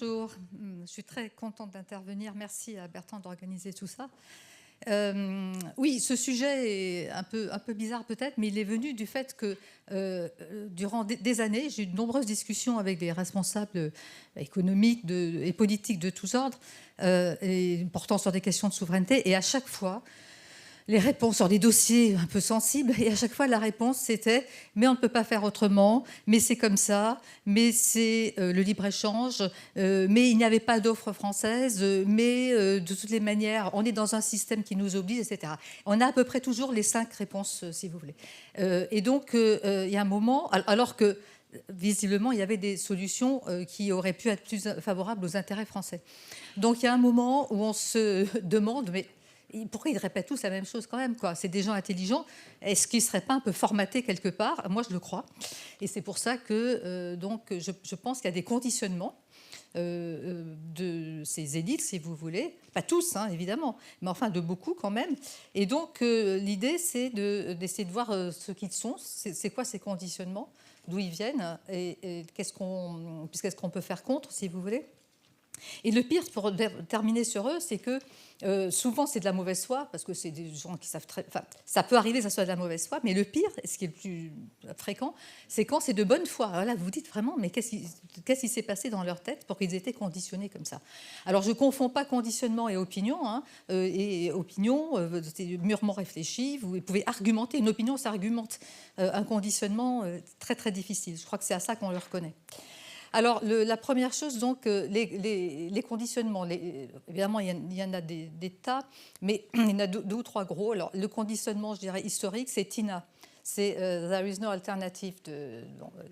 Bonjour, je suis très contente d'intervenir. Merci à Bertrand d'organiser tout ça. Oui, ce sujet est un peu bizarre peut-être, mais il est venu du fait que durant des années, j'ai eu de nombreuses discussions avec des responsables économiques et politiques de tous ordres, et portant sur des questions de souveraineté. Et à chaque fois, les réponses sur des dossiers un peu sensibles, et à chaque fois la réponse c'était mais on ne peut pas faire autrement, mais c'est comme ça, mais c'est le libre-échange, mais il n'y avait pas d'offre française, mais de toutes les manières on est dans un système qui nous oblige, etc. On a à peu près toujours les 5 réponses, si vous voulez. Et donc il y a un moment, alors que visiblement il y avait des solutions qui auraient pu être plus favorables aux intérêts français. Donc il y a un moment où on se demande, mais pourquoi ils répètent tous la même chose quand même, quoi? C'est des gens intelligents. Est-ce qu'ils ne seraient pas un peu formatés quelque part? Moi, je le crois. Et c'est pour ça que je pense qu'il y a des conditionnements de ces élites, si vous voulez. Pas tous, hein, évidemment, mais enfin de beaucoup quand même. Et donc, l'idée, c'est d'essayer de voir ce qu'ils sont. C'est quoi ces conditionnements? D'où ils viennent? Et qu'est-ce qu'on peut faire contre, si vous voulez? Et le pire, pour terminer sur eux, c'est que souvent c'est de la mauvaise foi, parce que c'est des gens qui savent très... Enfin, ça peut arriver que ça soit de la mauvaise foi, mais le pire, ce qui est le plus fréquent, c'est quand c'est de bonne foi. Alors là, vous vous dites vraiment, mais qu'est-ce qui s'est passé dans leur tête pour qu'ils aient été conditionnés comme ça? Alors je ne confonds pas conditionnement et opinion. Hein, et opinion, c'est mûrement réfléchi, vous pouvez argumenter. Une opinion s'argumente. Un conditionnement, très très difficile. Je crois que c'est à ça qu'on le reconnaît. Alors, la première chose, donc, les conditionnements. Évidemment, il y en a des tas, mais il y en a deux ou trois gros. Alors, le conditionnement, je dirais, historique, c'est TINA. C'est There is no alternative.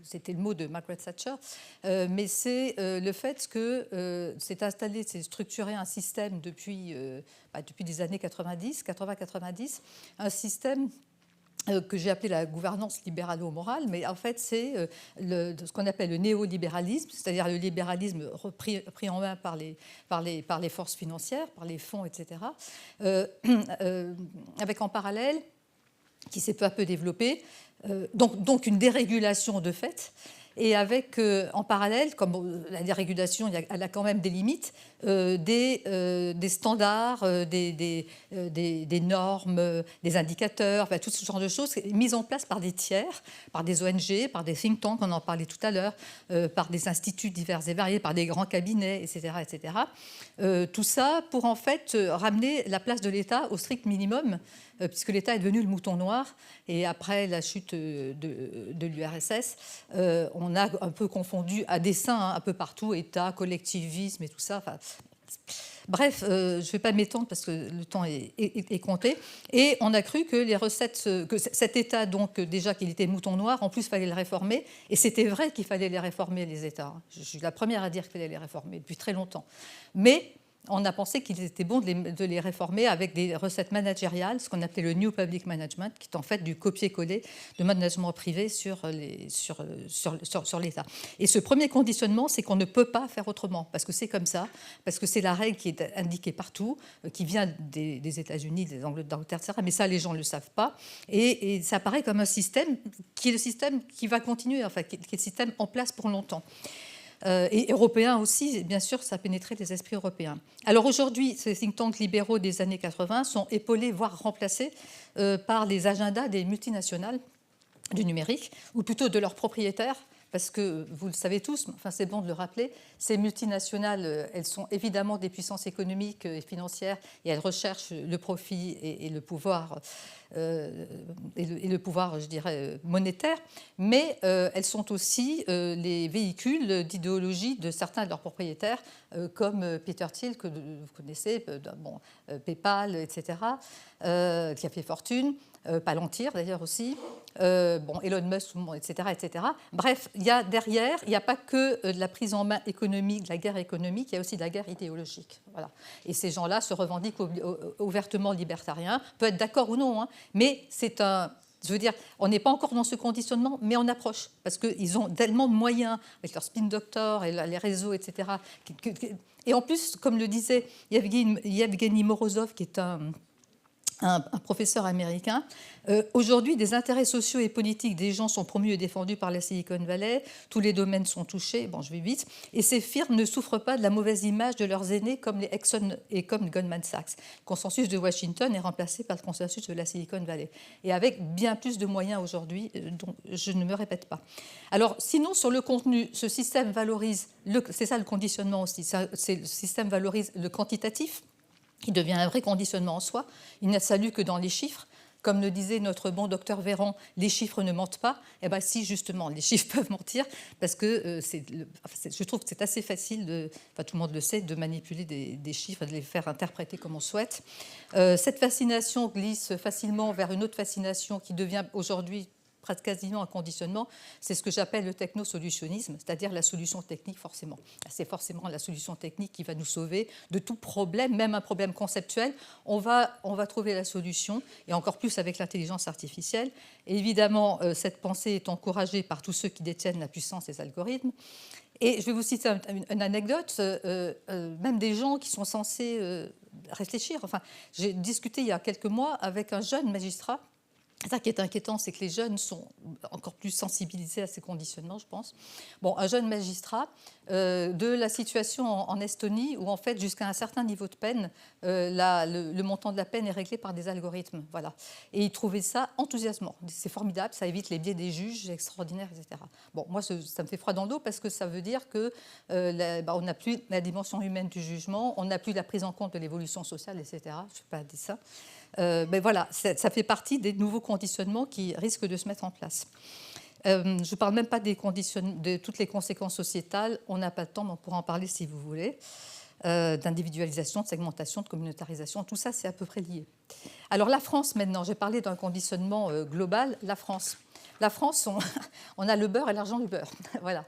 C'était le mot de Margaret Thatcher. Mais c'est le fait que c'est installé, c'est structuré un système depuis des années 80-90, un système que j'ai appelé la gouvernance libéralo-morale, mais en fait c'est ce qu'on appelle le néolibéralisme, c'est-à-dire le libéralisme pris en main par les forces financières, par les fonds, etc., avec en parallèle, qui s'est peu à peu développé, donc une dérégulation de fait, et avec en parallèle, comme la dérégulation, elle a quand même des limites, des standards, des normes, des indicateurs, tout ce genre de choses mises en place par des tiers, par des ONG, par des think tanks, on en parlait tout à l'heure, par des instituts divers et variés, par des grands cabinets, etc. etc. Tout ça pour en fait ramener la place de l'État au strict minimum, puisque l'État est devenu le mouton noir. Et après la chute de l'URSS, on a un peu confondu à dessein, hein, un peu partout, État, collectivisme et tout ça. Enfin, bref, je ne vais pas m'étendre parce que le temps est compté. Et on a cru que les recettes, que cet État, donc déjà qu'il était mouton noir, en plus il fallait le réformer. Et c'était vrai qu'il fallait les réformer, les États. Je suis la première à dire qu'il fallait les réformer depuis très longtemps. Mais on a pensé qu'il était bon de les réformer avec des recettes managériales, ce qu'on appelait le New Public Management, qui est en fait du copier-coller de management privé sur l'État. Et ce premier conditionnement, c'est qu'on ne peut pas faire autrement, parce que c'est comme ça, parce que c'est la règle qui est indiquée partout, qui vient des États-Unis, des Angleterre, etc. Mais ça, les gens ne le savent pas. Et ça apparaît comme un système qui est le système qui va continuer, enfin, qui est le système en place pour longtemps. Et européens aussi, bien sûr, ça a pénétré les esprits européens. Alors aujourd'hui, ces think tanks libéraux des années 80 sont épaulés, voire remplacés par les agendas des multinationales du numérique, ou plutôt de leurs propriétaires, parce que vous le savez tous, enfin c'est bon de le rappeler, ces multinationales, elles sont évidemment des puissances économiques et financières, et elles recherchent le profit et le pouvoir, je dirais, monétaire, mais elles sont aussi les véhicules d'idéologie de certains de leurs propriétaires, comme Peter Thiel, que vous connaissez, PayPal, etc., qui a fait fortune, Palantir d'ailleurs aussi, Elon Musk, etc., etc. Bref, il y a derrière, il n'y a pas que de la prise en main économique, de la guerre économique, il y a aussi de la guerre idéologique. Voilà. Et ces gens-là se revendiquent ouvertement libertariens, peut être d'accord ou non, hein, mais c'est un... Je veux dire, on n'est pas encore dans ce conditionnement, mais on approche, parce qu'ils ont tellement de moyens, avec leur spin doctor et les réseaux, etc. Et en plus, comme le disait Yevgeny Morozov, qui est un un professeur américain. Aujourd'hui, des intérêts sociaux et politiques des gens sont promus et défendus par la Silicon Valley. Tous les domaines sont touchés. Bon, je vais vite. Et ces firmes ne souffrent pas de la mauvaise image de leurs aînés comme les Exxon et comme Goldman Sachs. Le consensus de Washington est remplacé par le consensus de la Silicon Valley. Et avec bien plus de moyens aujourd'hui, dont je ne me répète pas. Alors, sinon, sur le contenu, ce système valorise, c'est ça le conditionnement aussi, c'est le système valorise le quantitatif, qui devient un vrai conditionnement en soi. Il n'a salu que dans les chiffres. Comme le disait notre bon docteur Véran, les chiffres ne mentent pas. Eh bien si, justement, les chiffres peuvent mentir, parce que je trouve que c'est assez facile, tout le monde le sait, de manipuler des chiffres et de les faire interpréter comme on souhaite. Cette fascination glisse facilement vers une autre fascination qui devient aujourd'hui presque quasiment un conditionnement, c'est ce que j'appelle le technosolutionnisme, c'est-à-dire la solution technique forcément. C'est forcément la solution technique qui va nous sauver de tout problème, même un problème conceptuel. On va trouver la solution, et encore plus avec l'intelligence artificielle. Et évidemment, cette pensée est encouragée par tous ceux qui détiennent la puissance des algorithmes. Et je vais vous citer une anecdote, même des gens qui sont censés réfléchir. Enfin, j'ai discuté il y a quelques mois avec un jeune magistrat. Ça qui est inquiétant, c'est que les jeunes sont encore plus sensibilisés à ces conditionnements, je pense. Bon, un jeune magistrat de la situation en Estonie, où en fait, jusqu'à un certain niveau de peine, le montant de la peine est réglé par des algorithmes. Voilà. Et il trouvait ça enthousiasmant. C'est formidable, ça évite les biais des juges, c'est extraordinaire, etc. Bon, moi, ça me fait froid dans le dos parce que ça veut dire que on n'a plus la dimension humaine du jugement, on n'a plus la prise en compte de l'évolution sociale, etc. Je ne fais pas dire ça. Mais voilà, ça fait partie des nouveaux conditionnements qui risquent de se mettre en place. Je ne parle même pas de toutes les conséquences sociétales. On n'a pas le temps, mais on pourra en parler si vous voulez. D'individualisation, de segmentation, de communautarisation, tout ça, c'est à peu près lié. Alors la France, maintenant, j'ai parlé d'un conditionnement global. La France, on a le beurre et l'argent du beurre. Voilà.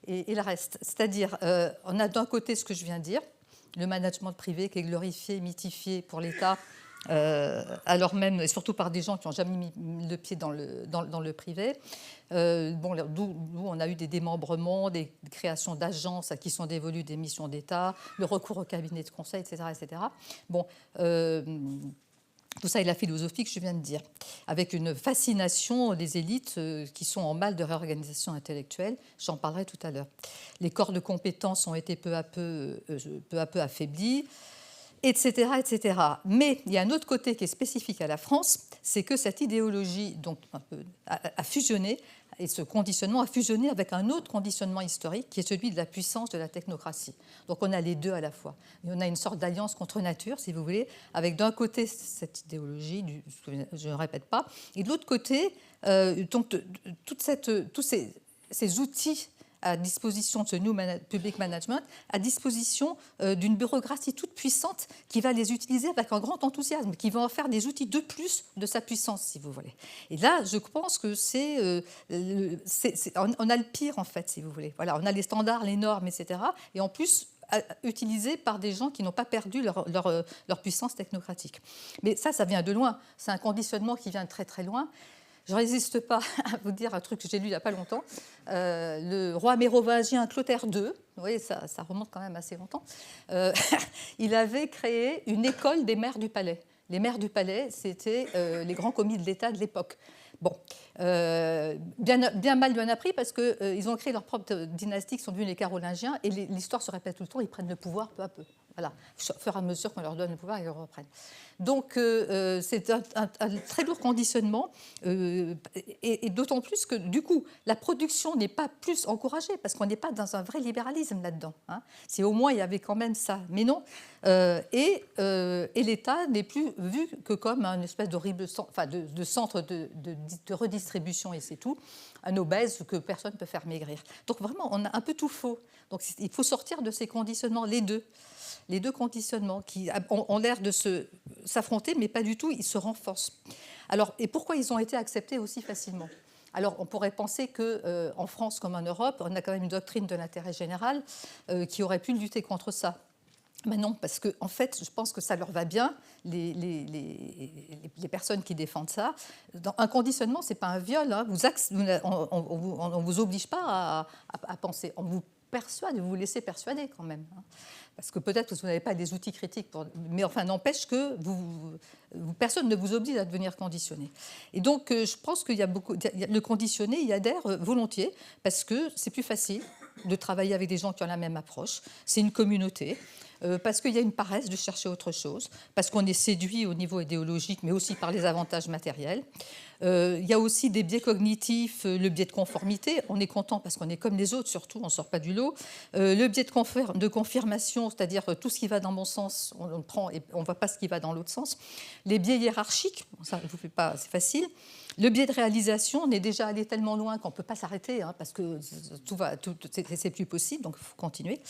Et le reste. C'est-à-dire, on a d'un côté ce que je viens de dire, le management privé qui est glorifié, mythifié pour l'État, alors même, et surtout par des gens qui n'ont jamais mis le pied dans le privé. D'où on a eu des démembrements, des créations d'agences qui sont dévolues des missions d'État, le recours au cabinet de conseil, etc. etc. Bon, tout ça est la philosophie que je viens de dire, avec une fascination des élites qui sont en mal de réorganisation intellectuelle. J'en parlerai tout à l'heure. Les corps de compétences ont été peu à peu affaiblis, etc., etc. Mais il y a un autre côté qui est spécifique à la France, c'est que cette idéologie donc, a fusionné, et ce conditionnement a fusionné avec un autre conditionnement historique qui est celui de la puissance de la technocratie. Donc on a les deux à la fois. Et on a une sorte d'alliance contre nature, si vous voulez, avec d'un côté cette idéologie, je ne répète pas, et de l'autre côté, tous ces outils à disposition de ce New Public Management, à disposition d'une bureaucratie toute puissante qui va les utiliser avec un grand enthousiasme, qui va en faire des outils de plus de sa puissance, si vous voulez. Et là, je pense que on a le pire, en fait, si vous voulez. Voilà, on a les standards, les normes, etc. Et en plus, utilisés par des gens qui n'ont pas perdu leur puissance technocratique. Mais ça vient de loin. C'est un conditionnement qui vient de très, très loin. Je ne résiste pas à vous dire un truc que j'ai lu il n'y a pas longtemps. Le roi mérovingien Clotaire II, vous voyez, ça remonte quand même assez longtemps, il avait créé une école des maires du palais. Les maires du palais, c'était les grands commis de l'État de l'époque. Bon, bien mal bien appris parce qu'ils ont créé leur propre dynastie qui sont devenus les Carolingiens et l'histoire se répète tout le temps, ils prennent le pouvoir peu à peu. Voilà, au fur et à mesure qu'on leur donne le pouvoir, ils le reprennent. Donc, c'est un très lourd conditionnement, et d'autant plus que, du coup, la production n'est pas plus encouragée, parce qu'on n'est pas dans un vrai libéralisme là-dedans. Hein. Si au moins il y avait quand même ça, mais non. Et l'État n'est plus vu que comme un espèce d'horrible de centre de redistribution, et c'est tout, un obèse que personne ne peut faire maigrir. Donc, vraiment, on a un peu tout faux. Donc, il faut sortir de ces conditionnements, les deux conditionnements qui ont l'air de s'affronter, mais pas du tout, ils se renforcent. Alors, et pourquoi ils ont été acceptés aussi facilement ? Alors, on pourrait penser qu'en France comme en Europe, on a quand même une doctrine de l'intérêt général qui aurait pu lutter contre ça. Mais non, parce qu'en en fait, je pense que ça leur va bien, les personnes qui défendent ça. Un conditionnement, ce n'est pas un viol. Hein. On ne vous oblige pas à penser. On vous persuade, vous vous laissez persuader quand même. Hein. Parce que peut-être que vous n'avez pas des outils critiques, mais enfin, n'empêche que personne ne vous oblige à devenir conditionné. Et donc, je pense qu'il y a le conditionné y adhère volontiers, parce que c'est plus facile de travailler avec des gens qui ont la même approche. C'est une communauté. Parce qu'il y a une paresse de chercher autre chose, parce qu'on est séduit au niveau idéologique, mais aussi par les avantages matériels. Il y a aussi des biais cognitifs, le biais de conformité, on est content parce qu'on est comme les autres, surtout, on ne sort pas du lot. Le biais de confirmation, c'est-à-dire tout ce qui va dans mon sens, on le prend et on ne voit pas ce qui va dans l'autre sens. Les biais hiérarchiques, ça ne vous fait pas, c'est facile. Le biais de réalisation, on est déjà allé tellement loin qu'on ne peut pas s'arrêter, hein, parce que c'est plus possible, donc il faut continuer.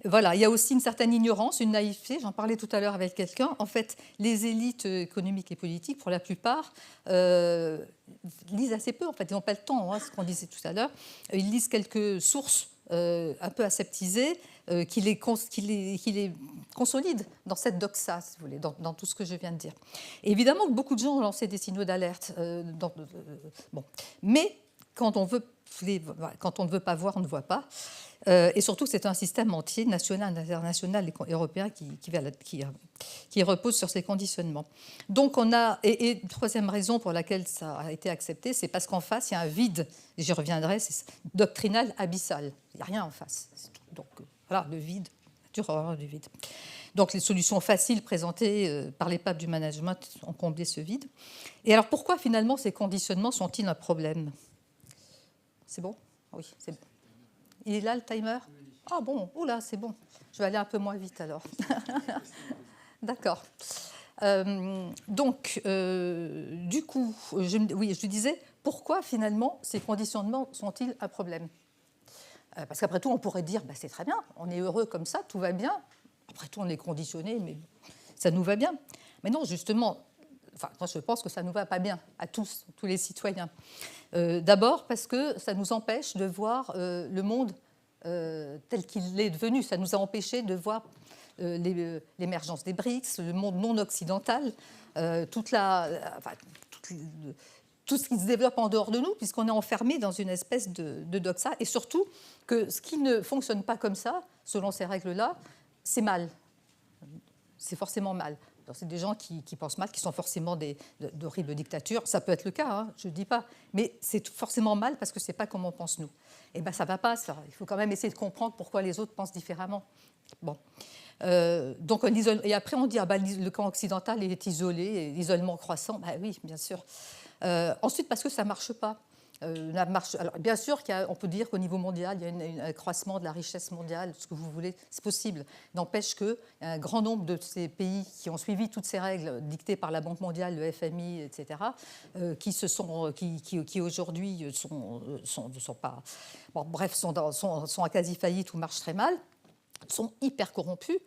Voilà, il y a aussi une certaine ignorance, une naïveté, j'en parlais tout à l'heure avec quelqu'un. En fait, les élites économiques et politiques, pour la plupart, lisent assez peu, en fait, ils n'ont pas le temps, hein, ce qu'on disait tout à l'heure. Ils lisent quelques sources un peu aseptisées qui les consolident dans cette doxa, si vous voulez, dans tout ce que je viens de dire. Et évidemment que beaucoup de gens ont lancé des signaux d'alerte. Bon. Mais quand on ne veut pas voir, on ne voit pas. Et surtout, c'est un système entier, national, international et européen, qui repose sur ces conditionnements. Donc, on a. Et troisième raison pour laquelle ça a été accepté, c'est parce qu'en face, il y a un vide, et j'y reviendrai, c'est doctrinal abyssal. Il n'y a rien en face. Donc, voilà, le vide, dure horreur du vide. Donc, les solutions faciles présentées par les papes du management ont comblé ce vide. Et alors, pourquoi finalement ces conditionnements sont-ils un problème ? C'est bon ? Oui, c'est bon. Il est là, le timer ? Ah bon, oula, c'est bon. Je vais aller un peu moins vite alors. D'accord. Donc, du coup, je disais, pourquoi finalement ces conditionnements sont-ils un problème ? Parce qu'après tout, on pourrait dire, bah, c'est très bien, on est heureux comme ça, tout va bien. Après tout, on est conditionné, mais ça nous va bien. Mais non, justement, moi je pense que ça ne nous va pas bien, à tous les citoyens. D'abord parce que ça nous empêche de voir le monde tel qu'il est devenu. Ça nous a empêché de voir l'émergence des BRICS, le monde non occidental, tout ce qui se développe en dehors de nous, puisqu'on est enfermé dans une espèce de doxa. Et surtout que ce qui ne fonctionne pas comme ça, selon ces règles-là, c'est mal. C'est forcément mal. C'est des gens qui pensent mal, qui sont forcément d'horribles dictatures. Ça peut être le cas, hein, je ne dis pas. Mais c'est forcément mal parce que ce n'est pas comme on pense nous. Et bien, ça ne va pas, ça. Il faut quand même essayer de comprendre pourquoi les autres pensent différemment. Bon. Donc, et après, on dit ah, le camp occidental est isolé, l'isolement croissant. Ben oui, bien sûr. Ensuite, parce que ça ne marche pas. Alors, bien sûr, on peut dire qu'au niveau mondial, il y a un accroissement de la richesse mondiale, ce que vous voulez, c'est possible. N'empêche qu'il y a un grand nombre de ces pays qui ont suivi toutes ces règles dictées par la Banque mondiale, le FMI, etc., qui aujourd'hui sont pas, bon, bref, sont à quasi faillite ou marchent très mal, sont hyper corrompus.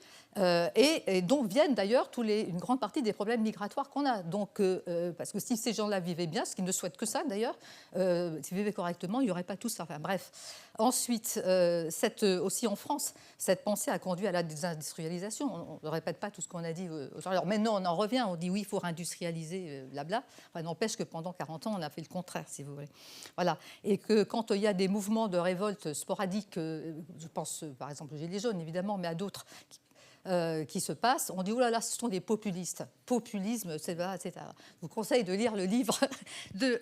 Et dont viennent d'ailleurs une grande partie des problèmes migratoires qu'on a. Donc, parce que si ces gens-là vivaient bien, ce qu'ils ne souhaitent que ça d'ailleurs, s'ils vivaient correctement, il n'y aurait pas tout ça. Enfin, bref. Ensuite, aussi en France, cette pensée a conduit à la désindustrialisation. On ne répète pas tout ce qu'on a dit aujourd'hui. Alors maintenant, on en revient, on dit oui, il faut réindustrialiser, blabla. Enfin, n'empêche que pendant 40 ans, on a fait le contraire, si vous voulez. Voilà. Et que quand il y a des mouvements de révolte sporadiques, je pense par exemple aux Gilets jaunes, évidemment, mais à d'autres, qui se passent, on dit « Oh là là, ce sont des populistes ». Populisme, etc. Je vous conseille de lire le livre de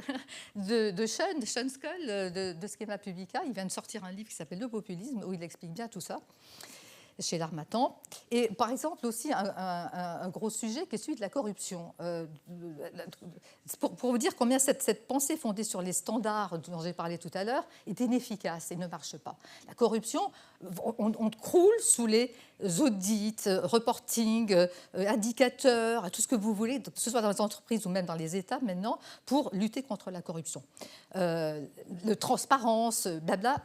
Sean Skull, de Schema Publica. Il vient de sortir un livre qui s'appelle « Le populisme », où il explique bien tout ça, chez l'Harmattan. Et par exemple, aussi un gros sujet qui est celui de la corruption. Pour vous dire combien cette pensée fondée sur les standards dont j'ai parlé tout à l'heure est inefficace et ne marche pas. La corruption, on croule sous les audits, reporting, indicateurs, tout ce que vous voulez, que ce soit dans les entreprises ou même dans les États maintenant, pour lutter contre la corruption. La transparence, blabla,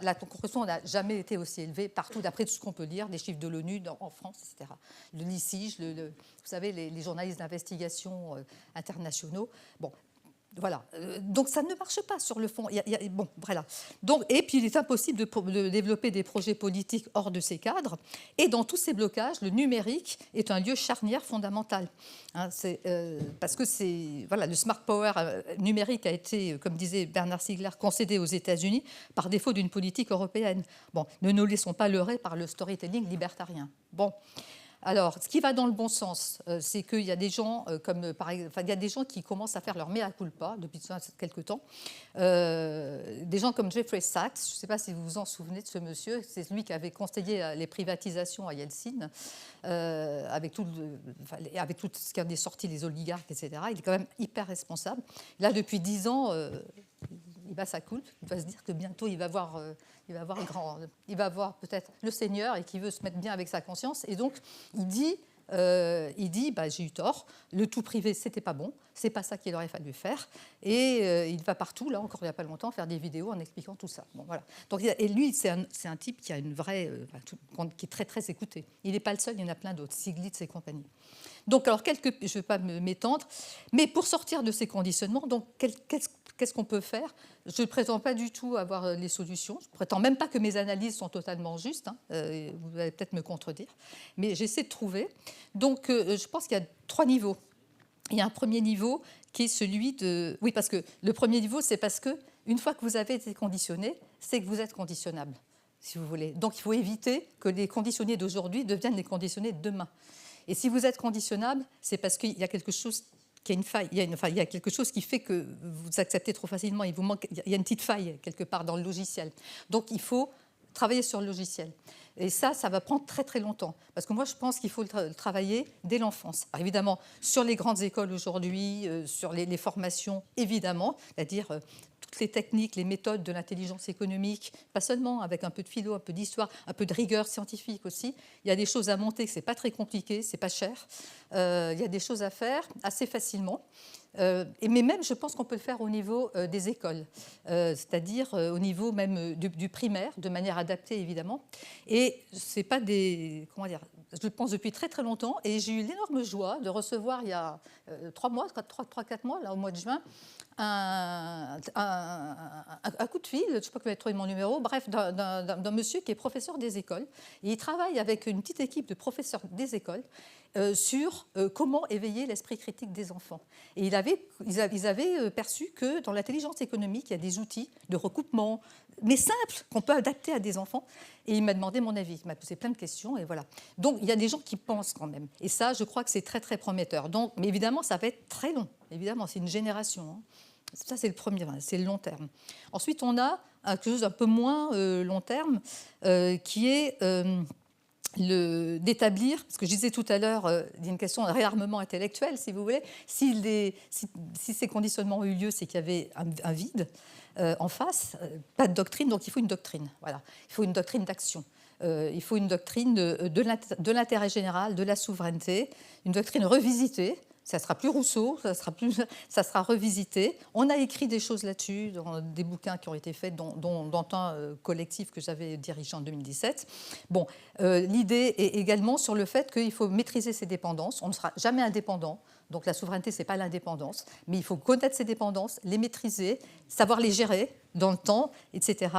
la corruption n'a jamais été aussi élevée partout, d'après tout ce qu'on peut lire, des chiffres de l'ONU en France, etc. Le LICIJ, vous savez, les journalistes d'investigation internationaux. Bon. Voilà. Donc ça ne marche pas sur le fond. Bon, voilà. Donc, et puis il est impossible de développer des projets politiques hors de ces cadres. Et dans tous ces blocages, le numérique est un lieu charnière fondamental. Hein, parce que voilà, le smart power numérique a été, comme disait Bernard Stiegler, concédé aux États-Unis par défaut d'une politique européenne. Bon, ne nous laissons pas leurrer par le storytelling libertarien. Bon. Alors, ce qui va dans le bon sens, c'est qu'il y a des gens il y a des gens qui commencent à faire leur mea culpa depuis quelques temps. Des gens comme Jeffrey Sachs, je ne sais pas si vous vous en souvenez de ce monsieur, c'est lui qui avait conseillé les privatisations à Yeltsin, avec tout ce qui en est sorti, les oligarques, etc. Il est quand même hyper responsable. Là, depuis 10 ans, il bat sa coupe, il va se dire que bientôt il va voir peut-être le Seigneur et qu'il veut se mettre bien avec sa conscience. Et donc, il dit j'ai eu tort, le tout privé, c'était pas bon, c'est pas ça qu'il aurait fallu faire. Et il va partout, là, encore il n'y a pas longtemps, faire des vidéos en expliquant tout ça. Bon, voilà. Donc, et lui, c'est un type qui a une vraie, qui est très, très écouté. Il n'est pas le seul, il y en a plein d'autres, Stiglitz et compagnie. Donc, alors, je ne vais pas m'étendre, mais pour sortir de ces conditionnements, donc, qu'est-ce qu'on peut faire? Je ne prétends pas du tout avoir les solutions. Je ne prétends même pas que mes analyses sont totalement justes. Hein. Vous allez peut-être me contredire. Mais j'essaie de trouver. Donc, je pense qu'il y a 3 niveaux. Il y a un premier niveau qui est celui de... Oui, parce que le premier niveau, c'est parce qu'une fois que vous avez été conditionné, c'est que vous êtes conditionnable, si vous voulez. Donc, il faut éviter que les conditionnés d'aujourd'hui deviennent les conditionnés de demain. Et si vous êtes conditionnable, c'est parce qu'il y a quelque chose qu'il y a une faille, il y a quelque chose qui fait que vous acceptez trop facilement, il y a une petite faille quelque part dans le logiciel. Donc il faut travailler sur le logiciel. Et ça va prendre très très longtemps. Parce que moi je pense qu'il faut le travailler dès l'enfance. Alors, évidemment, sur les grandes écoles aujourd'hui, sur les formations, évidemment, c'est-à-dire toutes les techniques, les méthodes de l'intelligence économique, pas seulement, avec un peu de philo, un peu d'histoire, un peu de rigueur scientifique aussi. Il y a des choses à monter, ce n'est pas très compliqué, ce n'est pas cher. Il y a des choses à faire assez facilement. Mais même, je pense qu'on peut le faire au niveau des écoles, c'est-à-dire au niveau même du primaire, de manière adaptée, évidemment. Et ce n'est pas des... Comment dire ? Je le pense depuis très très longtemps, et j'ai eu l'énorme joie de recevoir il y a 3 mois, 3-4 mois, là, au mois de juin, un coup de fil, je ne sais pas comment trouvé mon numéro, bref, d'un monsieur qui est professeur des écoles. Et il travaille avec une petite équipe de professeurs des écoles sur comment éveiller l'esprit critique des enfants. Et ils avaient perçu que dans l'intelligence économique, il y a des outils de recoupement, mais simples, qu'on peut adapter à des enfants. Et il m'a demandé mon avis, il m'a posé plein de questions, et voilà. Donc, il y a des gens qui pensent quand même. Et ça, je crois que c'est très, très prometteur. Donc, mais évidemment, ça va être très long. Évidemment, c'est une génération. Hein. Ça, c'est le premier, c'est le long terme. Ensuite, on a quelque chose d'un peu moins long terme, qui est d'établir, parce que je disais tout à l'heure, il y a une question de réarmement intellectuel, si vous voulez. Si ces conditionnements ont eu lieu, c'est qu'il y avait un vide en face, pas de doctrine, donc il faut une doctrine. Voilà. Il faut une doctrine d'action. Il faut une doctrine de l'intérêt général, de la souveraineté, une doctrine revisitée. Ça sera plus Rousseau, ça sera revisité. On a écrit des choses là-dessus, dans des bouquins qui ont été faits, dont un collectif que j'avais dirigé en 2017. Bon, l'idée est également sur le fait qu'il faut maîtriser ses dépendances. On ne sera jamais indépendant. Donc la souveraineté, ce n'est pas l'indépendance, mais il faut connaître ses dépendances, les maîtriser, savoir les gérer dans le temps, etc.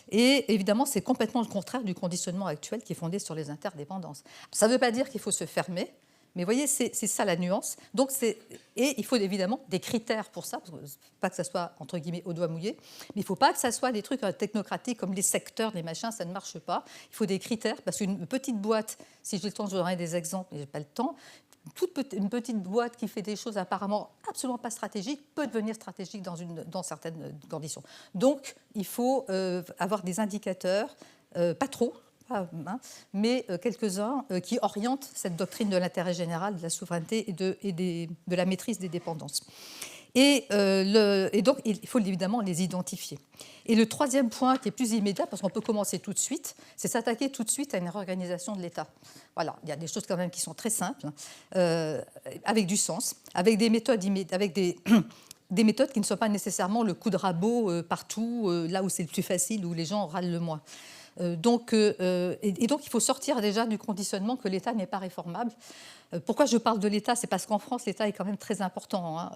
Et évidemment, c'est complètement le contraire du conditionnement actuel qui est fondé sur les interdépendances. Ça ne veut pas dire qu'il faut se fermer, mais vous voyez, c'est ça la nuance. Donc et il faut évidemment des critères pour ça, pas que ça soit, entre guillemets, au doigt mouillé, mais il ne faut pas que ça soit des trucs technocratiques comme les secteurs, les machins, ça ne marche pas. Il faut des critères, parce qu'une petite boîte, si j'ai le temps, je vous donnerai des exemples, mais je n'ai pas le temps, une petite boîte qui fait des choses apparemment absolument pas stratégiques peut devenir stratégique dans certaines conditions. Donc, il faut avoir des indicateurs, pas trop, mais quelques-uns qui orientent cette doctrine de l'intérêt général, de la souveraineté et de la maîtrise des dépendances. Et donc, il faut évidemment les identifier. Et le troisième point qui est plus immédiat, parce qu'on peut commencer tout de suite, c'est s'attaquer tout de suite à une réorganisation de l'État. Voilà, il y a des choses quand même qui sont très simples, avec du sens, avec des méthodes des méthodes qui ne sont pas nécessairement le coup de rabot partout, là où c'est le plus facile, où les gens râlent le moins. Donc, il faut sortir déjà du conditionnement que l'État n'est pas réformable. Pourquoi je parle de l'État? C'est parce qu'en France, l'État est quand même très important, hein.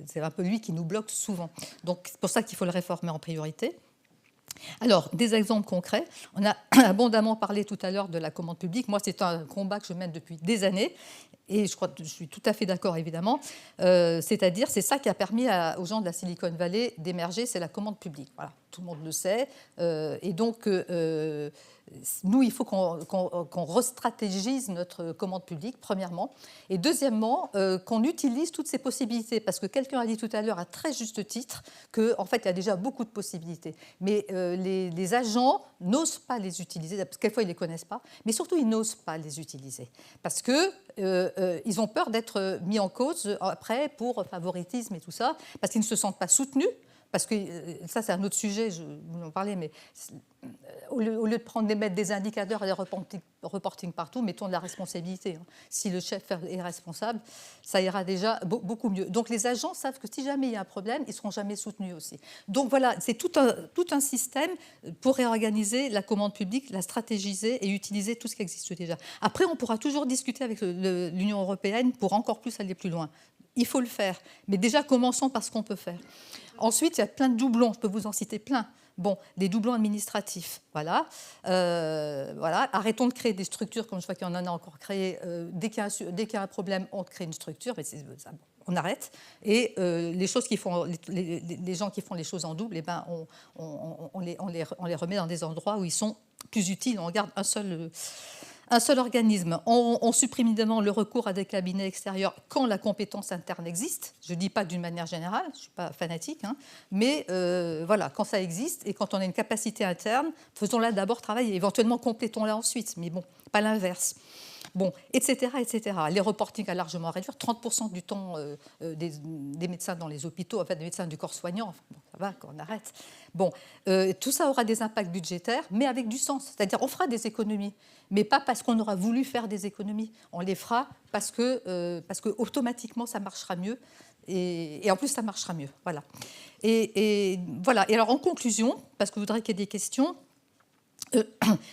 C'est un peu lui qui nous bloque souvent. Donc, c'est pour ça qu'il faut le réformer en priorité. Alors, des exemples concrets. On a abondamment parlé tout à l'heure de la commande publique. Moi, c'est un combat que je mène depuis des années. Et je crois que je suis tout à fait d'accord, évidemment. C'est-à-dire, c'est ça qui a permis aux gens de la Silicon Valley d'émerger, c'est la commande publique. Voilà, tout le monde le sait. Et donc, nous, il faut qu'on restratégise notre commande publique, premièrement. Et deuxièmement, qu'on utilise toutes ces possibilités. Parce que quelqu'un a dit tout à l'heure, à très juste titre, qu'en fait, il y a déjà beaucoup de possibilités. Mais les agents n'osent pas les utiliser, parce que quelquefois, ils ne les connaissent pas. Mais surtout, ils n'osent pas les utiliser. Parce qu'ils ont peur d'être mis en cause après pour favoritisme et tout ça, parce qu'ils ne se sentent pas soutenus. Parce que ça, c'est un autre sujet, vous en parlez, mais au lieu de mettre des indicateurs et des reporting partout, mettons de la responsabilité. Hein. Si le chef est responsable, ça ira déjà beaucoup mieux. Donc les agents savent que si jamais il y a un problème, ils ne seront jamais soutenus aussi. Donc voilà, c'est tout un système pour réorganiser la commande publique, la stratégiser et utiliser tout ce qui existe déjà. Après, on pourra toujours discuter avec l'Union européenne pour encore plus aller plus loin. Il faut le faire. Mais déjà, commençons par ce qu'on peut faire. Ensuite, il y a plein de doublons, je peux vous en citer plein. Bon, des doublons administratifs, voilà. Voilà. Arrêtons de créer des structures, comme je vois qu'il y en a encore créé. Dès qu'il y a un problème, on crée une structure, mais on arrête. Et les gens qui font les choses en double, eh ben, on les remet dans des endroits où ils sont plus utiles. On garde un seul organisme. On supprime évidemment le recours à des cabinets extérieurs quand la compétence interne existe. Je ne dis pas d'une manière générale, je ne suis pas fanatique, hein, mais voilà, quand ça existe et quand on a une capacité interne, faisons-la d'abord travailler, éventuellement complétons-la ensuite, mais bon, pas l'inverse. Bon, etc., etc. Les reportings à largement réduire, 30% du temps des médecins dans les hôpitaux, enfin des médecins du corps soignant, enfin, bon, ça va, qu'on arrête. Bon, tout ça aura des impacts budgétaires, mais avec du sens. C'est-à-dire, on fera des économies, mais pas parce qu'on aura voulu faire des économies. On les fera parce que automatiquement, ça marchera mieux. Et en plus, ça marchera mieux. Voilà. Et voilà. Et alors, en conclusion, parce que je voudrais qu'il y ait des questions, je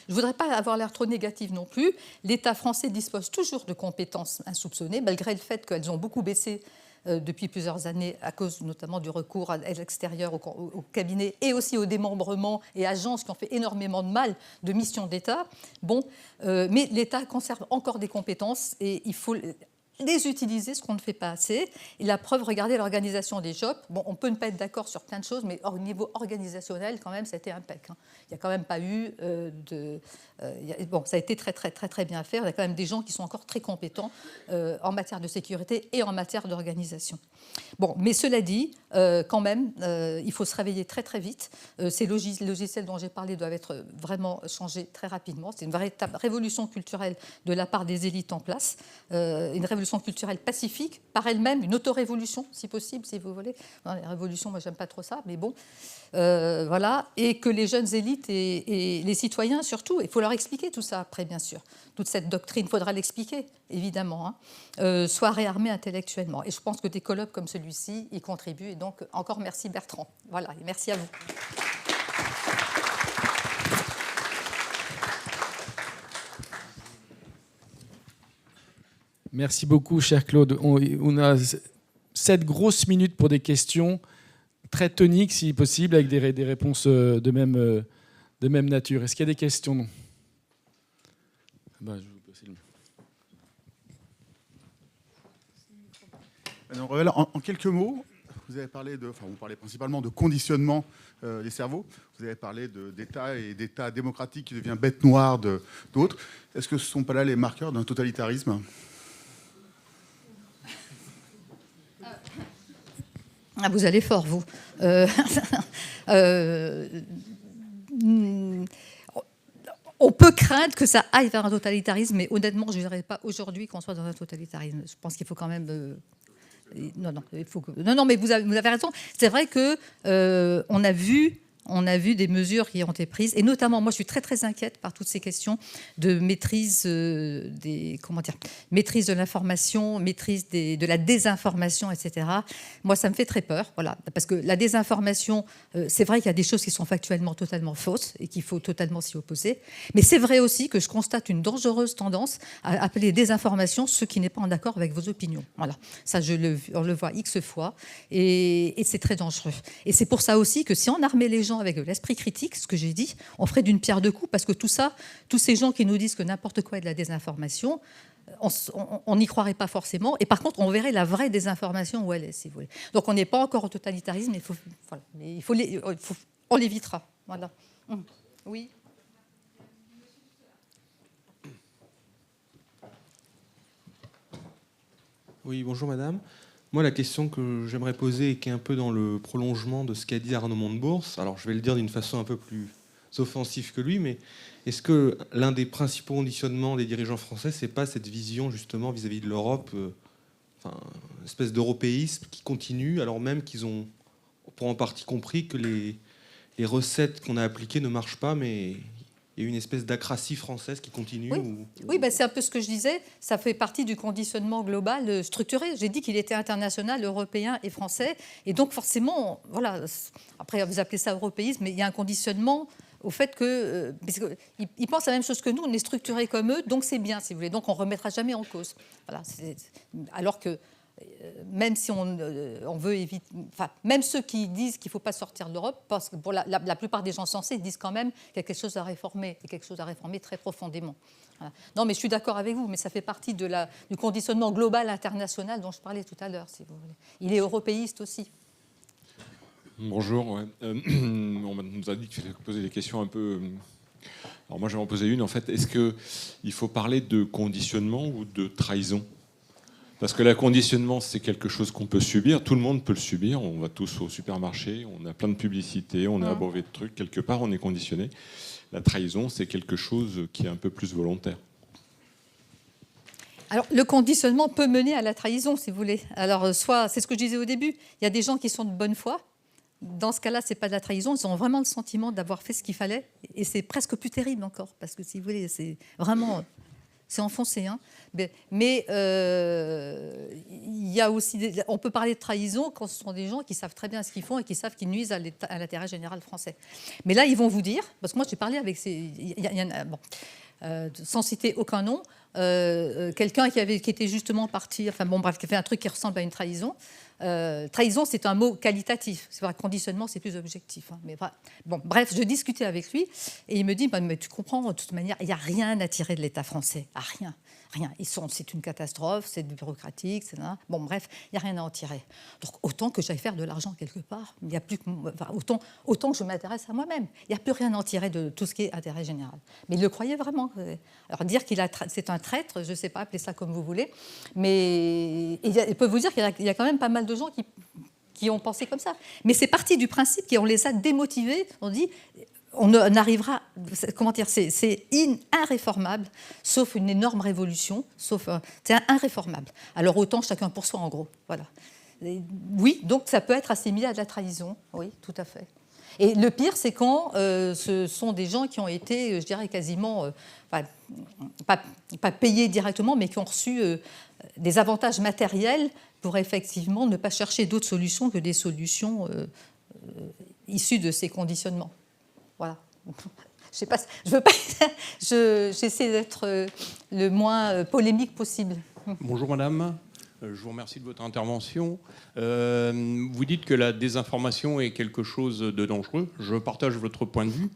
ne voudrais pas avoir l'air trop négative non plus. L'État français dispose toujours de compétences insoupçonnées, malgré le fait qu'elles ont beaucoup baissé depuis plusieurs années, à cause notamment du recours à l'extérieur, au cabinet, et aussi au démembrement et agences qui ont fait énormément de mal de missions d'État. Bon, mais l'État conserve encore des compétences et il faut les utiliser, ce qu'on ne fait pas assez. Et la preuve, regardez l'organisation des jobs. Bon, on peut ne pas être d'accord sur plein de choses, mais au niveau organisationnel, quand même, ça a été impec. Hein. Il n'y a quand même pas eu bon, ça a été très, très, très, très bien fait. Il y a quand même des gens qui sont encore très compétents en matière de sécurité et en matière d'organisation. Bon, mais cela dit, quand même, il faut se réveiller très, très vite. Ces logiciels dont j'ai parlé doivent être vraiment changés très rapidement. C'est une véritable révolution culturelle de la part des élites en place. Une révolution culturelle pacifique, par elle-même, une auto-révolution, si possible, si vous voulez. Non, les révolutions, moi, j'aime pas trop ça, mais bon. Voilà. Et que les jeunes élites et les citoyens, surtout, il faut leur expliquer tout ça après, bien sûr. Toute cette doctrine, il faudra l'expliquer, évidemment, hein, soient réarmés intellectuellement. Et je pense que des colloques comme celui-ci y contribuent. Et donc, encore merci Bertrand. Voilà, et merci à vous. Merci beaucoup, cher Claude. On a 7 grosses minutes pour des questions très toniques, si possible, avec des réponses de même nature. Est-ce qu'il y a des questions? Non. Je vais vous passer le micro. En quelques mots, vous avez parlé vous parlez principalement de conditionnement des cerveaux. Vous avez parlé d'État et d'État démocratique qui devient bête noire d'autres. Est-ce que ce ne sont pas là les marqueurs d'un totalitarisme ? Ah, vous allez fort, vous. On peut craindre que ça aille vers un totalitarisme, mais honnêtement, je ne dirais pas aujourd'hui qu'on soit dans un totalitarisme. Je pense qu'il faut quand même... Non, mais vous avez raison. C'est vrai qu'on a vu on a vu des mesures qui ont été prises, et notamment, moi, je suis très, très inquiète par toutes ces questions de maîtrise maîtrise de l'information, maîtrise de la désinformation, etc. Moi, ça me fait très peur, voilà, parce que la désinformation, c'est vrai qu'il y a des choses qui sont factuellement totalement fausses et qu'il faut totalement s'y opposer, mais c'est vrai aussi que je constate une dangereuse tendance à appeler désinformation ce qui n'est pas en accord avec vos opinions. Voilà, ça, on le voit X fois, et c'est très dangereux. Et c'est pour ça aussi que si on armait les gens avec de l'esprit critique, ce que j'ai dit, on ferait d'une pierre deux coups, parce que tout ça, tous ces gens qui nous disent que n'importe quoi est de la désinformation, on n'y croirait pas forcément. Et par contre, on verrait la vraie désinformation où elle est, si vous voulez. Donc on n'est pas encore au totalitarisme, mais on l'évitera. Voilà. Oui. Oui, bonjour madame. Moi, la question que j'aimerais poser et qui est un peu dans le prolongement de ce qu'a dit Arnaud Montebourg, alors je vais le dire d'une façon un peu plus offensive que lui, mais est-ce que l'un des principaux conditionnements des dirigeants français, c'est pas cette vision justement vis-à-vis de l'Europe, une espèce d'européisme qui continue, alors même qu'ils ont pour en partie compris que les recettes qu'on a appliquées ne marchent pas, mais il y a une espèce d'acratie française qui continue. Oui, c'est un peu ce que je disais. Ça fait partie du conditionnement global structuré. J'ai dit qu'il était international, européen et français. Et donc, forcément, voilà. Après, vous appelez ça européisme, mais il y a un conditionnement au fait que. Ils pensent la même chose que nous, on est structuré comme eux, donc c'est bien, si vous voulez. Donc, on ne remettra jamais en cause. Voilà. Alors que. Même si on veut éviter, même ceux qui disent qu'il ne faut pas sortir de l'Europe, parce que pour la plupart des gens sensés disent quand même qu'il y a quelque chose à réformer, et quelque chose à réformer très profondément. Voilà. Non, mais je suis d'accord avec vous, mais ça fait partie du conditionnement global international dont je parlais tout à l'heure, si vous voulez. Il est européiste aussi. Bonjour. Ouais. On nous a dit qu'il fallait poser des questions un peu. Alors moi, je vais en poser une. En fait, est-ce qu'il faut parler de conditionnement ou de trahison ? Parce que le conditionnement, c'est quelque chose qu'on peut subir. Tout le monde peut le subir. On va tous au supermarché, on a plein de publicités, on est abreuvé de trucs. Quelque part, on est conditionné. La trahison, c'est quelque chose qui est un peu plus volontaire. Alors, le conditionnement peut mener à la trahison, si vous voulez. Alors, soit, c'est ce que je disais au début, il y a des gens qui sont de bonne foi. Dans ce cas-là, ce n'est pas de la trahison. Ils ont vraiment le sentiment d'avoir fait ce qu'il fallait. Et c'est presque plus terrible encore. Parce que, si vous voulez, c'est vraiment... C'est enfoncé. Hein. Mais il y a aussi on peut parler de trahison quand ce sont des gens qui savent très bien ce qu'ils font et qui savent qu'ils nuisent à l'intérêt général français. Mais là, ils vont vous dire, parce que moi, j'ai parlé avec sans citer aucun nom, quelqu'un qui était justement parti, qui a fait un truc qui ressemble à une trahison. Trahison, c'est un mot qualitatif. C'est vrai, conditionnement, c'est plus objectif. Hein. Mais bref, je discutais avec lui et il me dit mais tu comprends, de toute manière, il n'y a rien à tirer de l'État français. Ah, rien. C'est une catastrophe, c'est bureaucratique, bref, il n'y a rien à en tirer. Donc autant que j'aille faire de l'argent quelque part. Il y a plus que, autant que je m'intéresse à moi-même. Il n'y a plus rien à en tirer de tout ce qui est intérêt général. Mais il le croyait vraiment. Alors dire c'est un traître, je ne sais pas, appelez ça comme vous voulez, mais il peut vous dire qu'il y a quand même pas mal de gens qui ont pensé comme ça. Mais c'est parti du principe qu'on les a démotivés. On dit... On arrivera, comment dire, c'est irréformable, sauf une énorme révolution, c'est inréformable. Alors autant chacun pour soi, en gros. Voilà. Oui, donc ça peut être assimilé à de la trahison, oui, tout à fait. Et le pire, c'est quand ce sont des gens qui ont été, je dirais, quasiment, pas payés directement, mais qui ont reçu des avantages matériels pour effectivement ne pas chercher d'autres solutions que des solutions issues de ces conditionnements. Voilà. Je sais pas, je veux pas. J'essaie d'être le moins polémique possible. Bonjour madame, je vous remercie de votre intervention. Vous dites que la désinformation est quelque chose de dangereux. Je partage votre point de vue,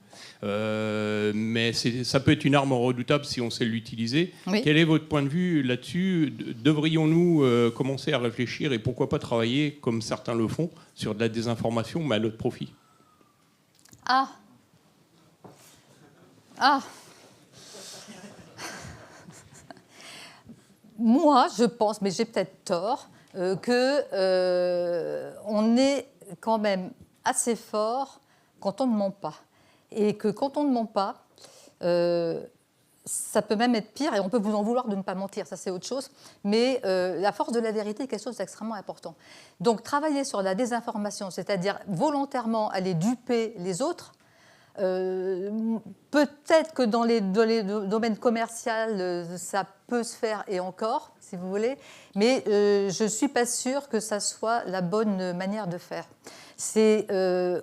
mais ça peut être une arme redoutable si on sait l'utiliser. Oui. Quel est votre point de vue là-dessus ? Devrions-nous commencer à réfléchir et pourquoi pas travailler, comme certains le font, sur de la désinformation, mais à notre profit ? Moi, je pense, mais j'ai peut-être tort, qu'on est quand même assez fort quand on ne ment pas. Et que quand on ne ment pas, ça peut même être pire, et on peut vous en vouloir de ne pas mentir, ça c'est autre chose, mais la force de la vérité est quelque chose d'extrêmement important. Donc travailler sur la désinformation, c'est-à-dire volontairement aller duper les autres, peut-être que dans les domaines commerciaux, ça peut se faire, et encore, si vous voulez, mais je ne suis pas sûre que ça soit la bonne manière de faire. C'est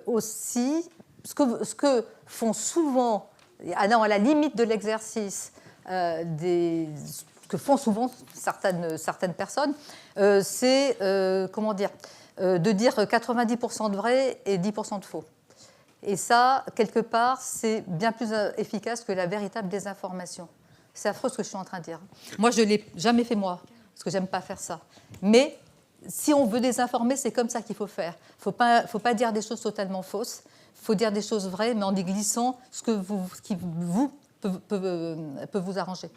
aussi ce que font souvent, allant à la limite de l'exercice, ce que font souvent certaines personnes, c'est de dire 90% de vrai et 10% de faux. Et ça, quelque part, c'est bien plus efficace que la véritable désinformation. C'est affreux ce que je suis en train de dire. Moi, je ne l'ai jamais fait moi, parce que je n'aime pas faire ça. Mais si on veut désinformer, c'est comme ça qu'il faut faire. Il ne faut pas dire des choses totalement fausses. Il faut dire des choses vraies, mais en y glissant ce qui peut vous arranger.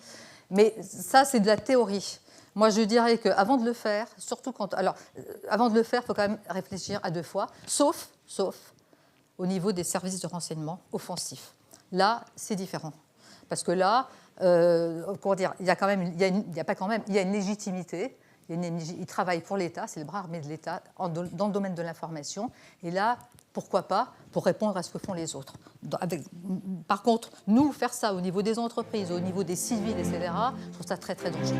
Mais ça, c'est de la théorie. Moi, je dirais qu'avant de le faire, avant de le faire, il faut quand même réfléchir à 2 fois, sauf au niveau des services de renseignement offensifs. Là, c'est différent. Parce que là, il y a une légitimité. Ils travaillent pour l'État, c'est le bras armé de l'État dans le domaine de l'information. Et là, pourquoi pas, pour répondre à ce que font les autres. Par contre, nous, faire ça au niveau des entreprises, au niveau des civils, etc., je trouve ça très, très dangereux.